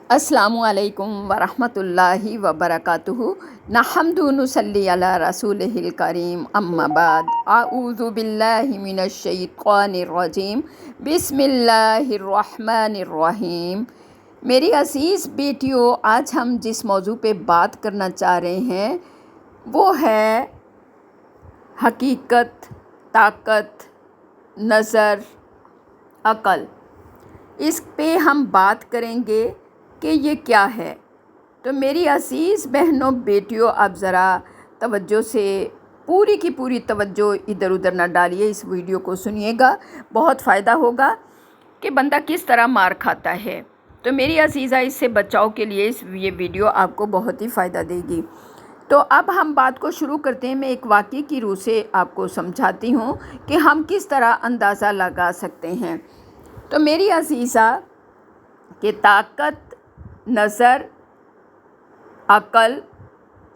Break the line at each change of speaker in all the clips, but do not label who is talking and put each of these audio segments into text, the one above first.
السلام علیکم ورحمۃ اللہ وبرکاتہ۔ نحمد و نصلی علی رسولہ الکریم، اما بعد، اعوذ باللہ من الشیطان الرجیم، بسم اللہ الرحمن الرحیم۔ میری عزیز بیٹیوں، آج ہم جس موضوع پہ بات کرنا چاہ رہے ہیں وہ ہے حقیقت، طاقت، نظر، عقل۔ اس پہ ہم بات کریں گے کہ یہ کیا ہے۔ تو میری عزیز بہنوں بیٹیوں، آپ ذرا توجہ سے پوری کی پوری توجہ ادھر ادھر نہ ڈالیے، اس ویڈیو کو سنیے گا، بہت فائدہ ہوگا کہ بندہ کس طرح مار کھاتا ہے۔ تو میری عزیزہ، اس سے بچاؤ کے لیے یہ ویڈیو آپ کو بہت ہی فائدہ دے گی۔ تو اب ہم بات کو شروع کرتے ہیں۔ میں ایک واقعے کی روح سے آپ کو سمجھاتی ہوں کہ ہم کس طرح اندازہ لگا سکتے ہیں۔ تو میری عزیزہ، کہ طاقت، نظر، عقل،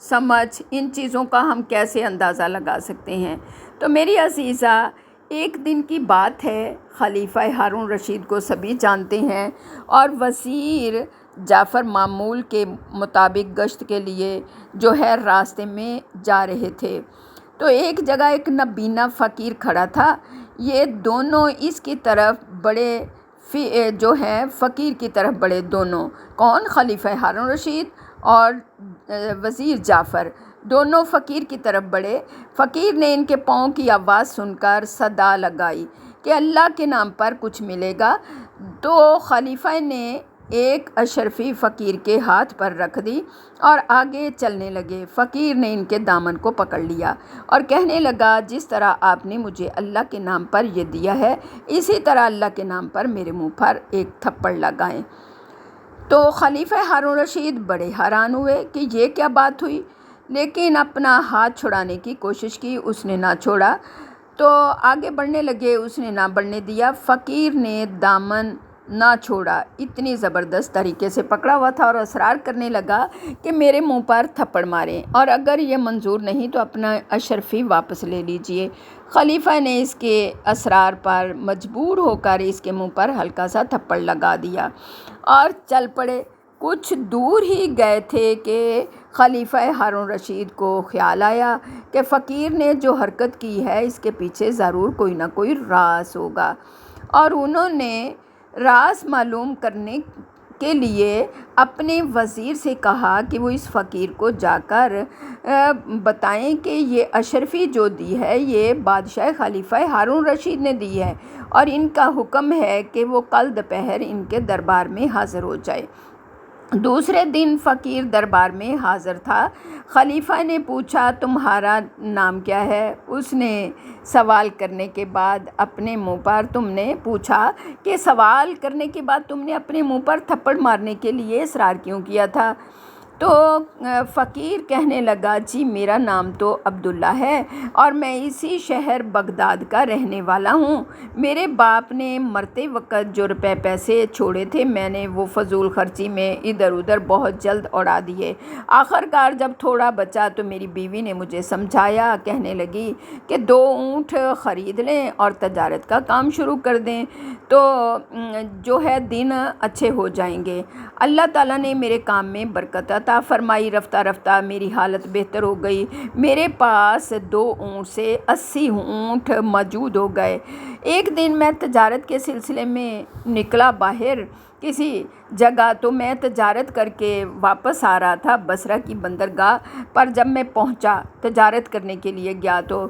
سمجھ، ان چیزوں کا ہم کیسے اندازہ لگا سکتے ہیں۔ تو میری عزیزہ، ایک دن کی بات ہے، خلیفہ ہارون رشید کو سبھی جانتے ہیں، اور وزیر جعفر معمول کے مطابق گشت کے لیے جو ہے راستے میں جا رہے تھے۔ تو ایک جگہ ایک نابینا فقیر کھڑا تھا۔ یہ دونوں اس کی طرف بڑے جو ہیں فقیر کی طرف بڑے، دونوں کون؟ خلیفہ ہارون رشید اور وزیر جعفر، دونوں فقیر کی طرف بڑھے۔ فقیر نے ان کے پاؤں کی آواز سن کر صدا لگائی کہ اللہ کے نام پر کچھ ملے گا۔ تو خلیفہ نے ایک اشرفی فقیر کے ہاتھ پر رکھ دی اور آگے چلنے لگے۔ فقیر نے ان کے دامن کو پکڑ لیا اور کہنے لگا، جس طرح آپ نے مجھے اللہ کے نام پر یہ دیا ہے، اسی طرح اللہ کے نام پر میرے منہ پر ایک تھپڑ لگائیں۔ تو خلیفہ ہارون رشید بڑے حیران ہوئے کہ یہ کیا بات ہوئی، لیکن اپنا ہاتھ چھڑانے کی کوشش کی، اس نے نہ چھوڑا۔ تو آگے بڑھنے لگے، اس نے نہ بڑھنے دیا۔ فقیر نے دامن نہ چھوڑا، اتنی زبردست طریقے سے پکڑا ہوا تھا اور اصرار کرنے لگا کہ میرے منہ پر تھپڑ ماریں، اور اگر یہ منظور نہیں تو اپنا اشرفی واپس لے لیجئے۔ خلیفہ نے اس کے اصرار پر مجبور ہو کر اس کے منہ پر ہلکا سا تھپڑ لگا دیا اور چل پڑے۔ کچھ دور ہی گئے تھے کہ خلیفہ ہارون رشید کو خیال آیا کہ فقیر نے جو حرکت کی ہے اس کے پیچھے ضرور کوئی نہ کوئی راز ہوگا، اور انہوں نے راز معلوم کرنے کے لیے اپنے وزیر سے کہا کہ وہ اس فقیر کو جا کر بتائیں کہ یہ اشرفی جو دی ہے یہ بادشاہ خلیفہ ہارون رشید نے دی ہے، اور ان کا حکم ہے کہ وہ کل دوپہر ان کے دربار میں حاضر ہو جائے۔ دوسرے دن فقیر دربار میں حاضر تھا۔ خلیفہ نے پوچھا، تمہارا نام کیا ہے؟ اس نے سوال کرنے کے بعد اپنے منہ پر تم نے پوچھا کہ سوال کرنے کے بعد تم نے اپنے منہ پر تھپڑ مارنے کے لیے اصرار کیوں کیا تھا؟ تو فقیر کہنے لگا، جی میرا نام تو عبداللہ ہے اور میں اسی شہر بغداد کا رہنے والا ہوں۔ میرے باپ نے مرتے وقت جو روپے پیسے چھوڑے تھے میں نے وہ فضول خرچی میں ادھر ادھر بہت جلد اڑا دیے۔ آخر کار جب تھوڑا بچا تو میری بیوی نے مجھے سمجھایا، کہنے لگی کہ 2 اونٹ خرید لیں اور تجارت کا کام شروع کر دیں تو جو ہے دن اچھے ہو جائیں گے۔ اللہ تعالیٰ نے میرے کام میں برکت عطا فرمائی، رفتہ رفتہ میری حالت بہتر ہو گئی، میرے پاس 2 اونٹ سے 80 اونٹ موجود ہو گئے۔ ایک دن میں تجارت کے سلسلے میں نکلا باہر کسی جگہ، تو میں تجارت کر کے واپس آ رہا تھا بصرہ کی بندرگاہ پر۔ جب میں پہنچا، تجارت کرنے کے لیے گیا، تو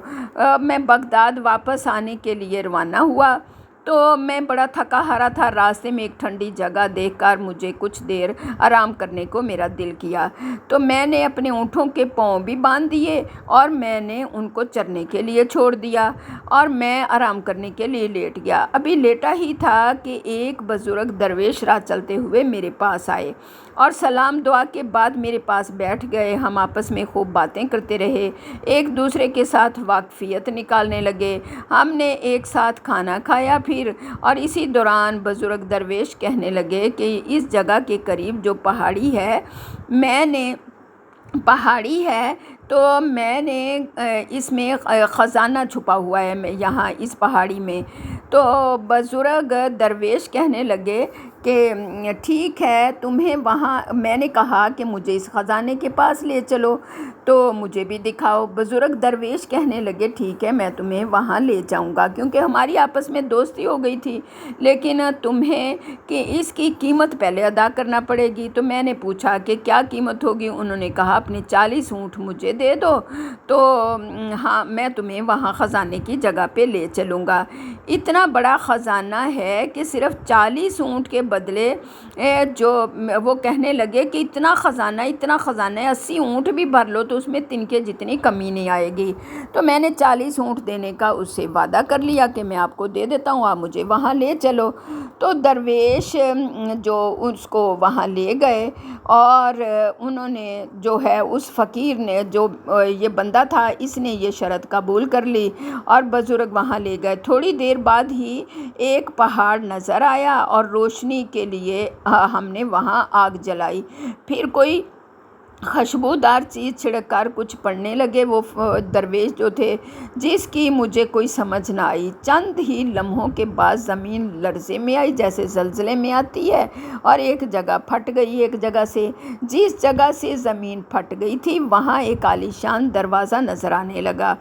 میں بغداد واپس آنے کے لیے روانہ ہوا، تو میں بڑا تھکا ہارا تھا۔ راستے میں ایک ٹھنڈی جگہ دیکھ کر مجھے کچھ دیر آرام کرنے کو میرا دل کیا، تو میں نے اپنے اونٹوں کے پاؤں بھی باندھ دیے اور میں نے ان کو چرنے کے لیے چھوڑ دیا اور میں آرام کرنے کے لیے لیٹ گیا۔ ابھی لیٹا ہی تھا کہ ایک بزرگ درویش راہ چلتے ہوئے میرے پاس آئے اور سلام دعا کے بعد میرے پاس بیٹھ گئے۔ ہم آپس میں خوب باتیں کرتے رہے، ایک دوسرے کے ساتھ واقفیت نکالنے لگے۔ ہم نے ایک ساتھ کھانا کھایا پھر، اور اسی دوران بزرگ درویش کہنے لگے کہ اس جگہ کے قریب جو پہاڑی ہے تو میں نے اس میں خزانہ چھپا ہوا ہے، میں یہاں اس پہاڑی میں۔ تو بزرگ درویش کہنے لگے کہ ٹھیک ہے تمہیں وہاں، میں نے کہا کہ مجھے اس خزانے کے پاس لے چلو تو مجھے بھی دکھاؤ۔ بزرگ درویش کہنے لگے ٹھیک ہے میں تمہیں وہاں لے جاؤں گا، کیونکہ ہماری آپس میں دوستی ہو گئی تھی، لیکن تمہیں کہ اس کی قیمت پہلے ادا کرنا پڑے گی۔ تو میں نے پوچھا کہ کیا قیمت ہوگی؟ انہوں نے کہا اپنے 40 اونٹ مجھے دے دو تو ہاں میں تمہیں وہاں خزانے کی جگہ پہ لے چلوں گا۔ اتنا بڑا خزانہ ہے کہ صرف 40 اونٹ کے بدلے جو وہ کہنے لگے کہ اتنا خزانہ ہے، 80 اونٹ بھی بھر لو تو اس میں تنکے جتنی کمی نہیں آئے گی۔ تو میں نے 40 اونٹ دینے کا اس سے وعدہ کر لیا کہ میں آپ کو دے دیتا ہوں، آپ مجھے وہاں لے چلو۔ تو درویش جو اس کو وہاں لے گئے اور انہوں نے جو ہے اس فقیر نے، جو یہ بندہ تھا، اس نے یہ شرط قبول کر لی اور بزرگ وہاں لے گئے۔ تھوڑی دیر بعد ہی ایک پہاڑ نظر آیا اور روشنی کے لیے ہم نے وہاں آگ جلائی، پھر کوئی خوشبودار چیز چھڑک کر کچھ پڑھنے لگے وہ درویش جو تھے، جس کی مجھے کوئی سمجھ نہ آئی۔ چند ہی لمحوں کے بعد زمین لرزے میں آئی، جیسے زلزلے میں آتی ہے، اور ایک جگہ پھٹ گئی۔ ایک جگہ سے، جس جگہ سے زمین پھٹ گئی تھی وہاں ایک عالیشان دروازہ نظر آنے لگا۔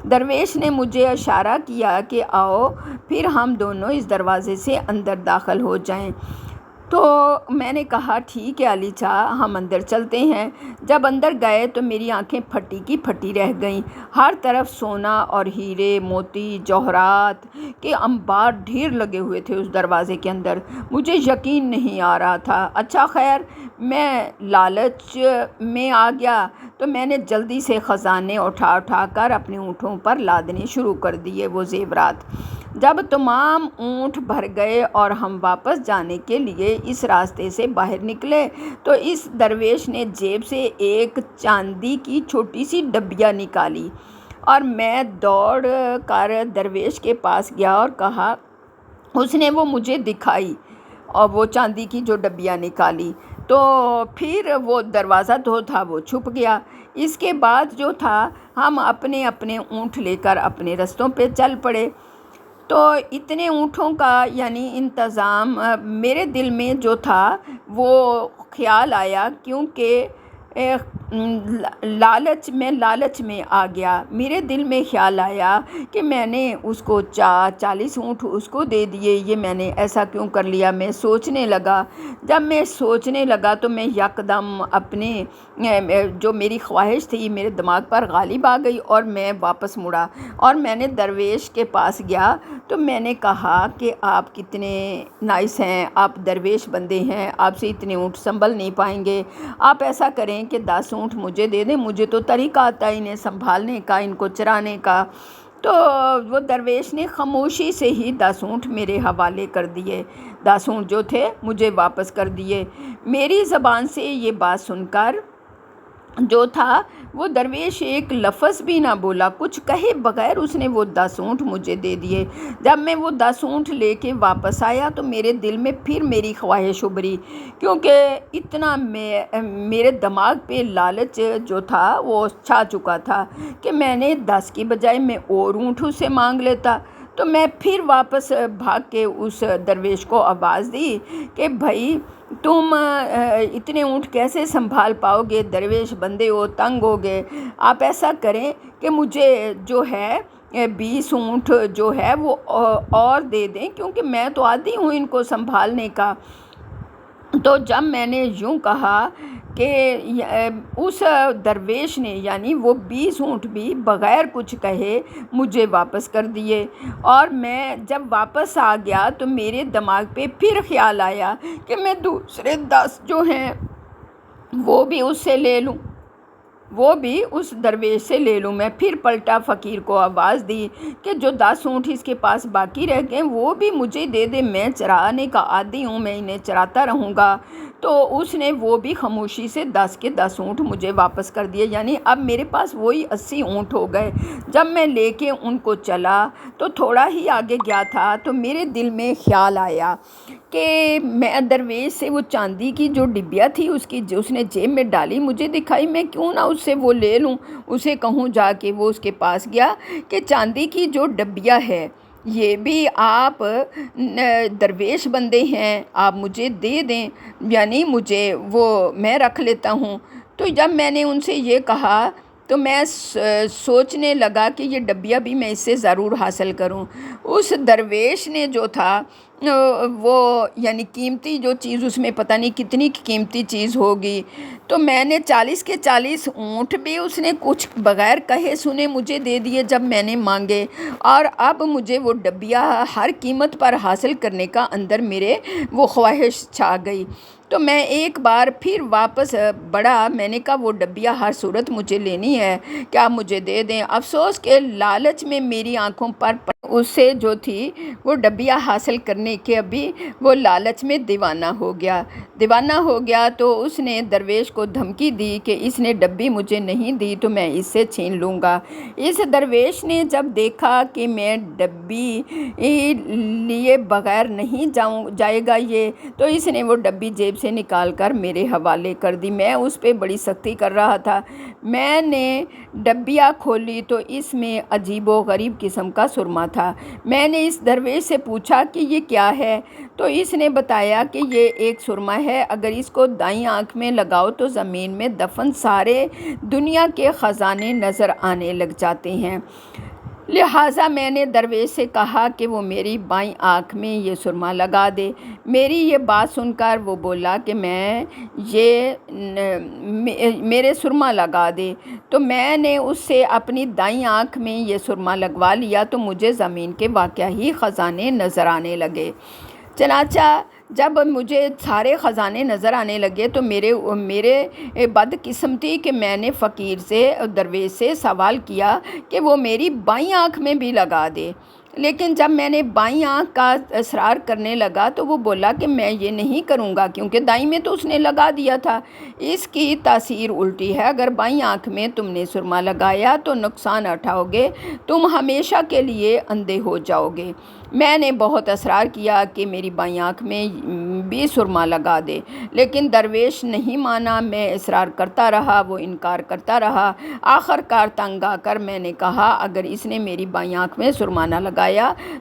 درویش نے مجھے اشارہ کیا کہ آؤ پھر ہم دونوں اس دروازے سے اندر داخل ہو جائیں۔ تو میں نے کہا ٹھیک ہے علی چا، ہم اندر چلتے ہیں۔ جب اندر گئے تو میری آنکھیں پھٹی کی پھٹی رہ گئیں۔ ہر طرف سونا اور ہیرے، موتی، جوہرات کے انبار ڈھیر لگے ہوئے تھے اس دروازے کے اندر۔ مجھے یقین نہیں آ رہا تھا۔ اچھا خیر، میں لالچ میں آ گیا تو میں نے جلدی سے خزانے اٹھا کر اپنے اونٹوں پر لادنے شروع کر دیے وہ زیورات۔ جب تمام اونٹ بھر گئے اور ہم واپس جانے کے لیے اس راستے سے باہر نکلے تو اس درویش نے جیب سے ایک چاندی کی چھوٹی سی ڈبیا نکالی اور میں دوڑ کر درویش کے پاس گیا اور کہا، اس نے وہ مجھے دکھائی اور وہ چاندی کی جو ڈبیا نکالی تو پھر وہ دروازہ تو تھا وہ چھپ گیا۔ اس کے بعد جو تھا ہم اپنے اپنے اونٹ لے کر اپنے رستوں پہ چل پڑے۔ تو اتنے اونٹوں کا یعنی انتظام میرے دل میں جو تھا وہ خیال آیا، کیونکہ لالچ میں آ گیا۔ میرے دل میں خیال آیا کہ میں نے اس کو 40 اونٹ اس کو دے دیے، یہ میں نے ایسا کیوں کر لیا؟ میں سوچنے لگا۔ جب میں سوچنے لگا تو میں یکدم اپنے جو میری خواہش تھی میرے دماغ پر غالب آ گئی اور میں واپس مڑا اور میں نے درویش کے پاس گیا تو میں نے کہا کہ آپ کتنے نائس ہیں، آپ درویش بندے ہیں، آپ سے اتنے اونٹ سنبھل نہیں پائیں گے، آپ ایسا کریں کہ 10 اونٹ مجھے دے دیں، مجھے تو طریقہ آتا ہے انہیں سنبھالنے کا، ان کو چرانے کا۔ تو وہ درویش نے خاموشی سے ہی 10 اونٹ میرے حوالے کر دیے، 10 اونٹ جو تھے مجھے واپس کر دیے۔ میری زبان سے یہ بات سن کر جو تھا وہ درویش ایک لفظ بھی نہ بولا، کچھ کہے بغیر اس نے وہ 10 اونٹ مجھے دے دیے۔ جب میں وہ 10 اونٹ لے کے واپس آیا تو میرے دل میں پھر میری خواہش ابھری، کیونکہ اتنا میرے دماغ پہ لالچ جو تھا وہ چھا چکا تھا کہ میں نے 10 کی بجائے میں اور اونٹ اس سے مانگ لیتا۔ تو میں پھر واپس بھاگ کے اس درویش کو آواز دی کہ بھائی تم اتنے اونٹ کیسے سنبھال پاؤ گے؟ درویش بندے ہو، تنگ ہو گئے، آپ ایسا کریں کہ مجھے جو ہے 20 اونٹ جو ہے وہ اور دے دیں، کیونکہ میں تو عادی ہوں ان کو سنبھالنے کا۔ تو جب میں نے یوں کہا کہ اس درویش نے یعنی وہ 20 اونٹ بھی بغیر کچھ کہے مجھے واپس کر دیے، اور میں جب واپس آ گیا تو میرے دماغ پہ پھر خیال آیا کہ میں دوسرے 10 جو ہیں وہ بھی اس سے لے لوں، وہ بھی اس درویش سے لے لوں۔ میں پھر پلٹا فقیر کو آواز دی کہ جو 10 اونٹ اس کے پاس باقی رہ گئے وہ بھی مجھے دے دے، میں چرانے کا عادی ہوں، میں انہیں چراتا رہوں گا۔ تو اس نے وہ بھی خاموشی سے 10 کے 10 اونٹ مجھے واپس کر دیے، یعنی اب میرے پاس وہی 80 اونٹ ہو گئے۔ جب میں لے کے ان کو چلا تو تھوڑا ہی آگے گیا تھا تو میرے دل میں خیال آیا کہ میں درویش سے وہ چاندی کی جو ڈبیا تھی اس نے جیب میں ڈالی، مجھے دکھائی، میں کیوں نہ اس سے وہ لے لوں، اسے کہوں جا کے۔ وہ اس کے پاس گیا کہ چاندی کی جو ڈبیا ہے یہ بھی آپ درویش بندے ہیں، آپ مجھے دے دیں، یعنی مجھے وہ میں رکھ لیتا ہوں۔ تو جب میں نے ان سے یہ کہا تو میں سوچنے لگا کہ یہ ڈبیا بھی میں اس سے ضرور حاصل کروں۔ اس درویش نے جو تھا وہ یعنی قیمتی جو چیز، اس میں پتہ نہیں کتنی قیمتی چیز ہوگی، تو میں نے 40 کے 40 اونٹ بھی اس نے کچھ بغیر کہے سنے مجھے دے دیے جب میں نے مانگے، اور اب مجھے وہ ڈبیا ہر قیمت پر حاصل کرنے کا اندر میرے وہ خواہش چھا گئی۔ تو میں ایک بار پھر واپس بڑھا، میں نے کہا وہ ڈبیا ہر صورت مجھے لینی ہے، کیا مجھے دے دیں؟ افسوس کہ لالچ میں میری آنکھوں پر اس سے جو تھی وہ ڈبیا حاصل کرنے کے ابھی وہ لالچ میں دیوانہ ہو گیا تو اس نے درویش کو دھمکی دی کہ اس نے ڈبی مجھے نہیں دی تو میں اس سے چھین لوں گا۔ اس درویش نے جب دیکھا کہ میں ڈبی لیے بغیر نہیں جائے گا یہ، تو اس نے وہ ڈبی جیب سے نکال کر میرے حوالے کر دی۔ میں اس پہ بڑی سختی کر رہا تھا۔ میں نے ڈبیا کھولی تو اس میں عجیب و غریب قسم کا سرما تھا۔ میں نے اس درویش سے پوچھا کہ یہ کیا ہے؟ تو اس نے بتایا کہ یہ ایک سرما ہے، اگر اس کو دائیں آنکھ میں لگاؤ تو زمین میں دفن سارے دنیا کے خزانے نظر آنے لگ جاتے ہیں۔ لہٰذا میں نے درویش سے کہا کہ وہ میری بائیں آنکھ میں یہ سرما لگا دے۔ میری یہ بات سن کر وہ بولا کہ میرے سرما لگا دے، تو میں نے اس سے اپنی دائیں آنکھ میں یہ سرما لگوا لیا تو مجھے زمین کے واقعہ ہی خزانے نظر آنے لگے۔ چنانچہ جب مجھے سارے خزانے نظر آنے لگے تو میرے بدقسمتی کہ میں نے فقیر سے، درویش سے سوال کیا کہ وہ میری بائیں آنکھ میں بھی لگا دے، لیکن جب میں نے بائیں آنکھ کا اصرار کرنے لگا تو وہ بولا کہ میں یہ نہیں کروں گا کیونکہ دائیں میں تو اس نے لگا دیا تھا۔ اس کی تاثیر الٹی ہے، اگر بائیں آنکھ میں تم نے سرما لگایا تو نقصان اٹھاؤ گے، تم ہمیشہ کے لیے اندھے ہو جاؤ گے۔ میں نے بہت اصرار کیا کہ میری بائیں آنکھ میں بھی سرما لگا دے، لیکن درویش نہیں مانا۔ میں اصرار کرتا رہا، وہ انکار کرتا رہا۔ آخر کار تنگ آ کر میں نے کہا اگر اس نے میری بائیں آنکھ میں سرما نہ لگایا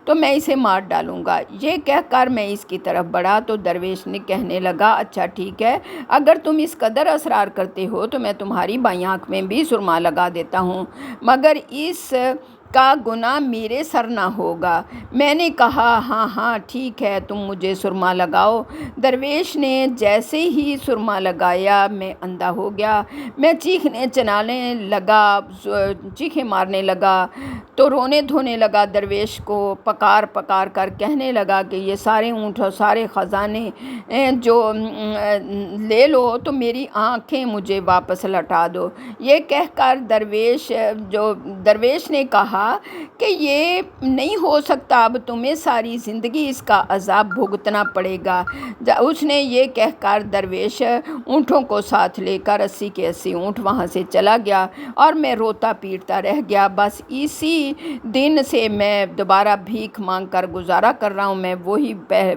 تو میں اسے مار ڈالوں گا۔ یہ کہہ کر میں اس کی طرف بڑھا تو درویش نے کہنے لگا اچھا ٹھیک ہے، اگر تم اس قدر اصرار کرتے ہو تو میں تمہاری بائیں آنکھ میں بھی سرما لگا دیتا ہوں، مگر اس کا گناہ میرے سر نہ ہوگا۔ میں نے کہا ہاں ٹھیک ہے، تم مجھے سرما لگاؤ۔ درویش نے جیسے ہی سرما لگایا میں اندھا ہو گیا۔ میں چیخیں مارنے لگا تو رونے دھونے لگا، درویش کو پکار کر کہنے لگا کہ یہ سارے اونٹ اور سارے خزانے جو لے لو تو میری آنکھیں مجھے واپس لوٹا دو۔ یہ کہہ کر درویش نے کہا کہ یہ نہیں ہو سکتا، اب تمہیں ساری زندگی اس کا عذاب بھگتنا پڑے گا۔ اس نے یہ کہہ کر درویش اونٹوں کو ساتھ لے کر 80 کے 80 اونٹ وہاں سے چلا گیا اور میں روتا پیٹتا رہ گیا۔ بس اسی دن سے میں دوبارہ بھیک مانگ کر گزارا کر رہا ہوں، میں وہی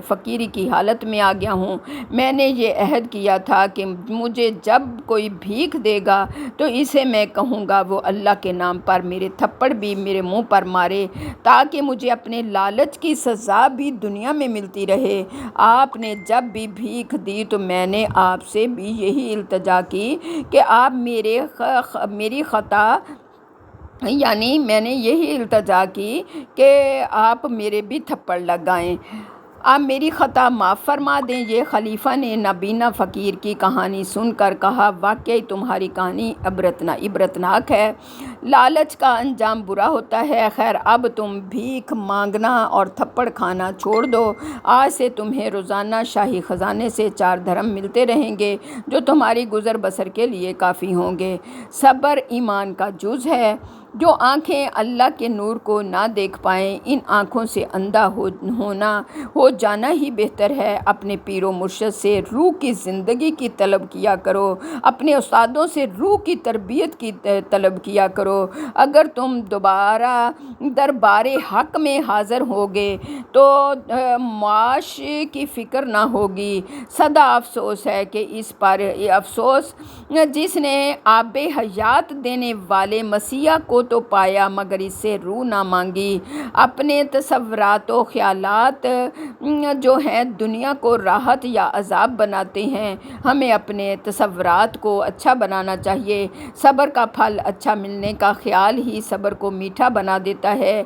فقیری کی حالت میں آ گیا ہوں۔ میں نے یہ عہد کیا تھا کہ مجھے جب کوئی بھیک دے گا تو اسے میں کہوں گا وہ اللہ کے نام پر میرے تھپڑ بھی میرے منہ پر مارے تاکہ مجھے اپنے لالچ کی سزا بھی دنیا میں ملتی رہے۔ آپ نے جب بھی بھیک دی تو میں نے آپ سے بھی یہی التجا کی کہ آپ میری خطا یعنی میں نے یہی التجا کی کہ آپ میرے بھی تھپڑ لگائیں، آپ میری خطا معاف فرما دیں۔ یہ خلیفہ نے نابینا فقیر کی کہانی سن کر کہا واقعی تمہاری کہانی عبرتناک ہے، لالچ کا انجام برا ہوتا ہے۔ خیر اب تم بھیک مانگنا اور تھپڑ کھانا چھوڑ دو، آج سے تمہیں روزانہ شاہی خزانے سے 4 درہم ملتے رہیں گے جو تمہاری گزر بسر کے لیے کافی ہوں گے۔ صبر ایمان کا جز ہے، جو آنکھیں اللہ کے نور کو نہ دیکھ پائیں ان آنکھوں سے اندھا ہو جانا ہی بہتر ہے۔ اپنے پیر و مرشد سے روح کی زندگی کی طلب کیا کرو، اپنے استادوں سے روح کی تربیت کی طلب کیا کرو۔ اگر تم دوبارہ دربار حق میں حاضر ہوگے تو معاش کی فکر نہ ہوگی۔ سدا افسوس ہے کہ اس پر افسوس جس نے آب حیات دینے والے مسیح کو تو پایا مگر اس سے روح نہ مانگی۔ اپنے تصورات و خیالات جو ہیں دنیا کو راحت یا عذاب بناتے ہیں۔ ہمیں اپنے تصورات کو اچھا بنانا چاہیے۔ صبر کا پھل اچھا ملنے کا خیال ہی صبر کو میٹھا بنا دیتا ہے۔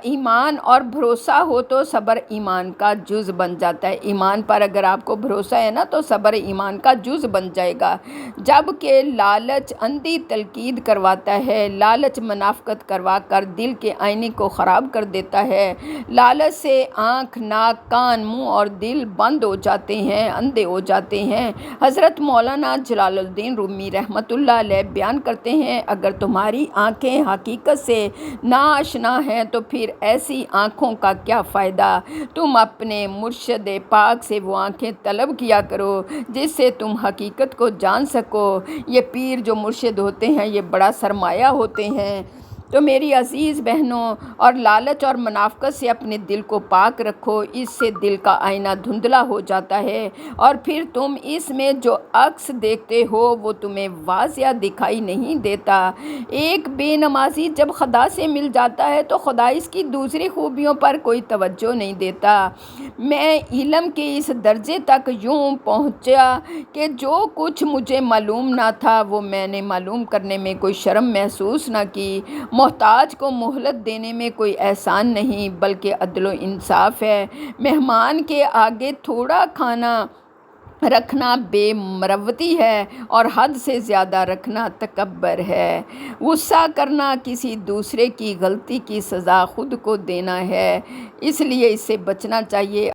ایمان اور بھروسہ ہو تو صبر ایمان کا جز بن جاتا ہے۔ ایمان پر اگر آپ کو بھروسہ ہے نا تو صبر ایمان کا جز بن جائے گا۔ جبکہ لالچ اندھی تلقید کرواتا ہے۔ لالچ منافقت کروا کر دل کے آئینے کو خراب کر دیتا ہے۔ لالچ سے آنکھ، ناک، کان، منہ اور دل بند ہو جاتے ہیں، اندھے ہو جاتے ہیں۔ حضرت مولانا جلال الدین رومی رحمۃ اللہ علیہ بیان کرتے ہیں، اگر تمہاری آنکھیں حقیقت سے ناآشنا ہیں تو پھر ایسی آنکھوں کا کیا فائدہ؟ تم اپنے مرشد پاک سے وہ آنکھیں طلب کیا کرو جس سے تم حقیقت کو جان سکو۔ یہ پیر جو مرشد ہوتے ہیں یہ بڑا سرمایہ ہوتے ہیں۔ تو میری عزیز بہنوں، اور لالچ اور منافقت سے اپنے دل کو پاک رکھو، اس سے دل کا آئینہ دھندلا ہو جاتا ہے اور پھر تم اس میں جو عکس دیکھتے ہو وہ تمہیں واضح دکھائی نہیں دیتا۔ ایک بے نمازی جب خدا سے مل جاتا ہے تو خدا اس کی دوسری خوبیوں پر کوئی توجہ نہیں دیتا۔ میں علم کے اس درجے تک یوں پہنچا کہ جو کچھ مجھے معلوم نہ تھا وہ میں نے معلوم کرنے میں کوئی شرم محسوس نہ کی۔ محتاج کو مہلت دینے میں کوئی احسان نہیں بلکہ عدل و انصاف ہے۔ مہمان کے آگے تھوڑا کھانا رکھنا بے مروتی ہے اور حد سے زیادہ رکھنا تکبر ہے۔ غصہ کرنا کسی دوسرے کی غلطی کی سزا خود کو دینا ہے، اس لیے اس سے بچنا چاہیے۔